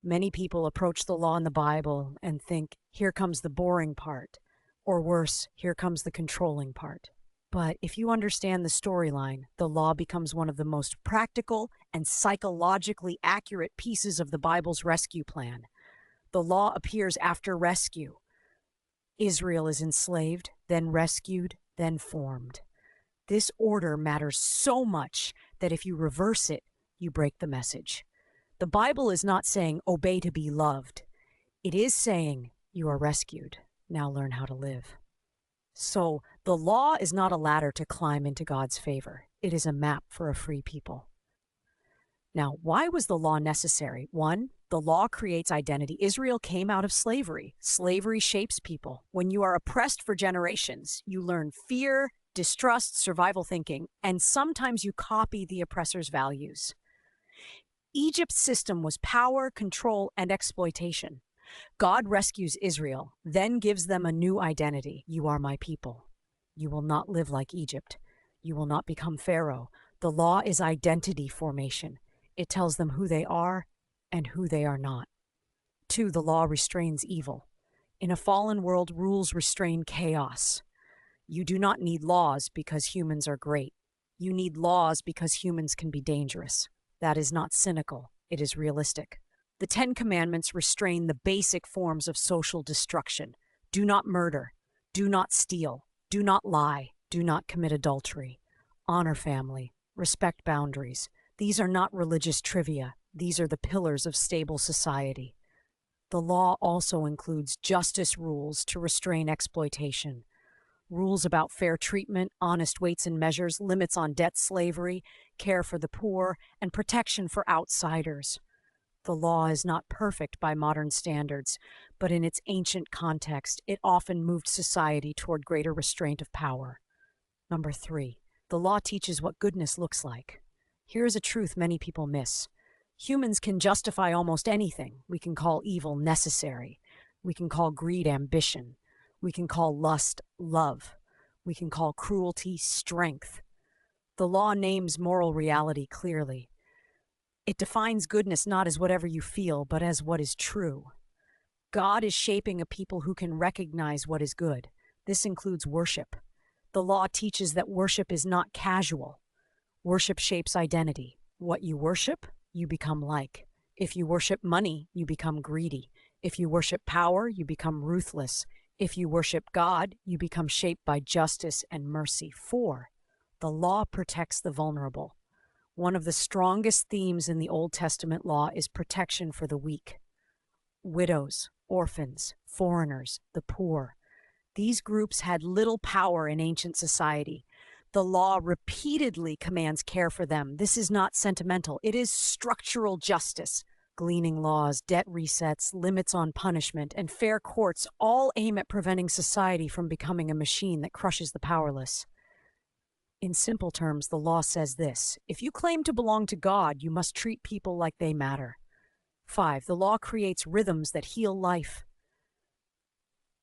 Many people approach the law in the Bible and think, here comes the boring part, or worse, here comes the controlling part. But if you understand the storyline, the law becomes one of the most practical and psychologically accurate pieces of the Bible's rescue plan. The law appears after rescue. Israel is enslaved, then rescued, then formed. This order matters so much that if you reverse it, you break the message. The Bible is not saying obey to be loved. It is saying you are rescued. Now learn how to live. So the law is not a ladder to climb into God's favor. It is a map for a free people. Now, why was the law necessary? One, the law creates identity. Israel came out of slavery. Slavery shapes people. When you are oppressed for generations, you learn fear, distrust, survival thinking, and sometimes you copy the oppressor's values. Egypt's system was power, control, and exploitation. God rescues Israel, then gives them a new identity. You are my people. You will not live like Egypt. You will not become Pharaoh. The law is identity formation. It tells them who they are and who they are not. Two, the law restrains evil. In a fallen world, rules restrain chaos. You do not need laws because humans are great. You need laws because humans can be dangerous. That is not cynical. It is realistic. The Ten Commandments restrain the basic forms of social destruction. Do not murder. Do not steal. Do not lie. Do not commit adultery. Honor family. Respect boundaries. These are not religious trivia. These are the pillars of stable society. The law also includes justice rules to restrain exploitation. Rules about fair treatment, honest weights and measures, limits on debt slavery, care for the poor, and protection for outsiders. The law is not perfect by modern standards, but in its ancient context, it often moved society toward greater restraint of power. Number three, the law teaches what goodness looks like. Here is a truth many people miss. Humans can justify almost anything. We can call evil necessary. We can call greed ambition. We can call lust love. We can call cruelty strength. The law names moral reality clearly. It defines goodness not as whatever you feel, but as what is true. God is shaping a people who can recognize what is good. This includes worship. The law teaches that worship is not casual. Worship shapes identity. What you worship, you become like. If you worship money, you become greedy. If you worship power, you become ruthless. If you worship God, you become shaped by justice and mercy. 4, the law protects the vulnerable. One of the strongest themes in the Old Testament law is protection for the weak. Widows, orphans, foreigners, the poor. These groups had little power in ancient society. The law repeatedly commands care for them. This is not sentimental. It is structural justice. Gleaning laws, debt resets, limits on punishment, and fair courts all aim at preventing society from becoming a machine that crushes the powerless. In simple terms, the law says this: if you claim to belong to God, you must treat people like they matter. 5, the law creates rhythms that heal life.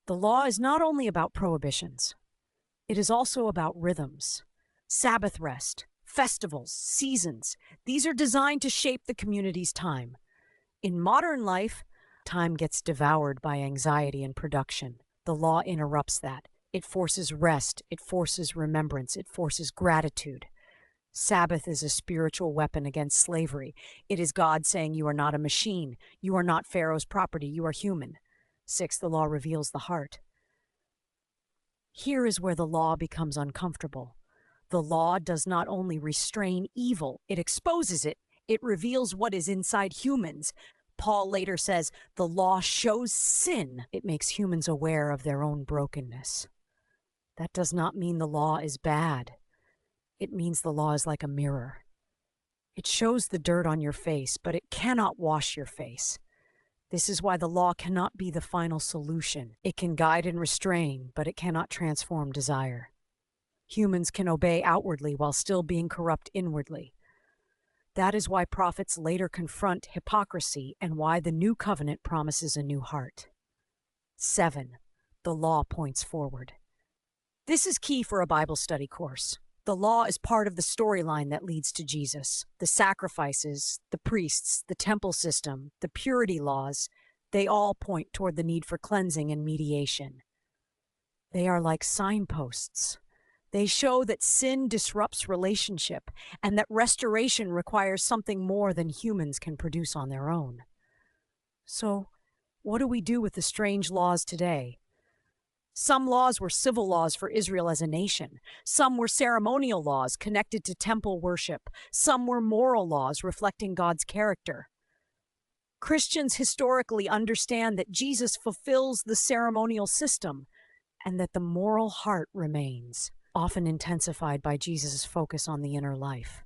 The law is not only about prohibitions, it is also about rhythms. Sabbath rest, festivals, seasons, these are designed to shape the community's time. In modern life, time gets devoured by anxiety and production. The law interrupts that. It forces rest, it forces remembrance, it forces gratitude. Sabbath is a spiritual weapon against slavery. It is God saying you are not a machine, you are not Pharaoh's property, you are human. 6, the law reveals the heart. Here is where the law becomes uncomfortable. The law does not only restrain evil, it exposes it. It reveals what is inside humans. Paul later says, the law shows sin. It makes humans aware of their own brokenness. That does not mean the law is bad. It means the law is like a mirror. It shows the dirt on your face, but it cannot wash your face. This is why the law cannot be the final solution. It can guide and restrain, but it cannot transform desire. Humans can obey outwardly while still being corrupt inwardly. That is why prophets later confront hypocrisy and why the new covenant promises a new heart. 7, the law points forward. This is key for a Bible study course. The law is part of the storyline that leads to Jesus. The sacrifices, the priests, the temple system, the purity laws, they all point toward the need for cleansing and mediation. They are like signposts. They show that sin disrupts relationship and that restoration requires something more than humans can produce on their own. So, what do we do with the strange laws today? Some laws were civil laws for Israel as a nation. Some were ceremonial laws connected to temple worship. Some were moral laws reflecting God's character. Christians historically understand that Jesus fulfills the ceremonial system and that the moral heart remains, often intensified by Jesus' focus on the inner life.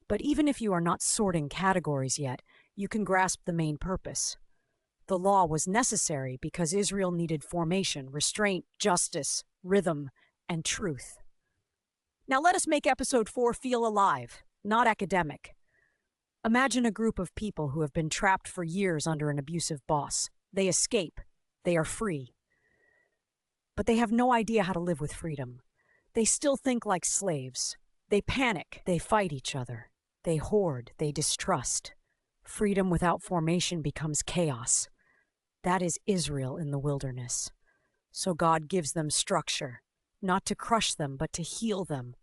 But even if you are not sorting categories yet, you can grasp the main purpose. The law was necessary because Israel needed formation, restraint, justice, rhythm, and truth. Now let us make episode 4 feel alive, not academic. Imagine a group of people who have been trapped for years under an abusive boss. They escape. They are free. But they have no idea how to live with freedom. They still think like slaves. They panic. They fight each other. They hoard. They distrust. Freedom without formation becomes chaos. That is Israel in the wilderness. So God gives them structure, not to crush them, but to heal them.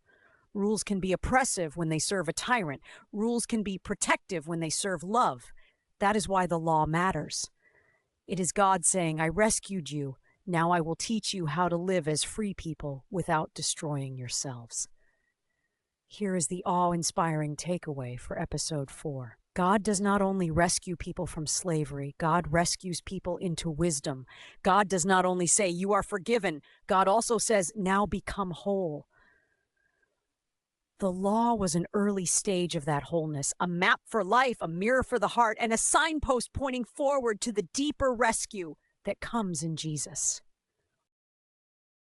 Rules can be oppressive when they serve a tyrant. Rules can be protective when they serve love. That is why the law matters. It is God saying, I rescued you. Now I will teach you how to live as free people without destroying yourselves. Here is the awe-inspiring takeaway for episode 4. God does not only rescue people from slavery, God rescues people into wisdom. God does not only say, you are forgiven, God also says, now become whole. The law was an early stage of that wholeness, a map for life, a mirror for the heart, and a signpost pointing forward to the deeper rescue that comes in Jesus.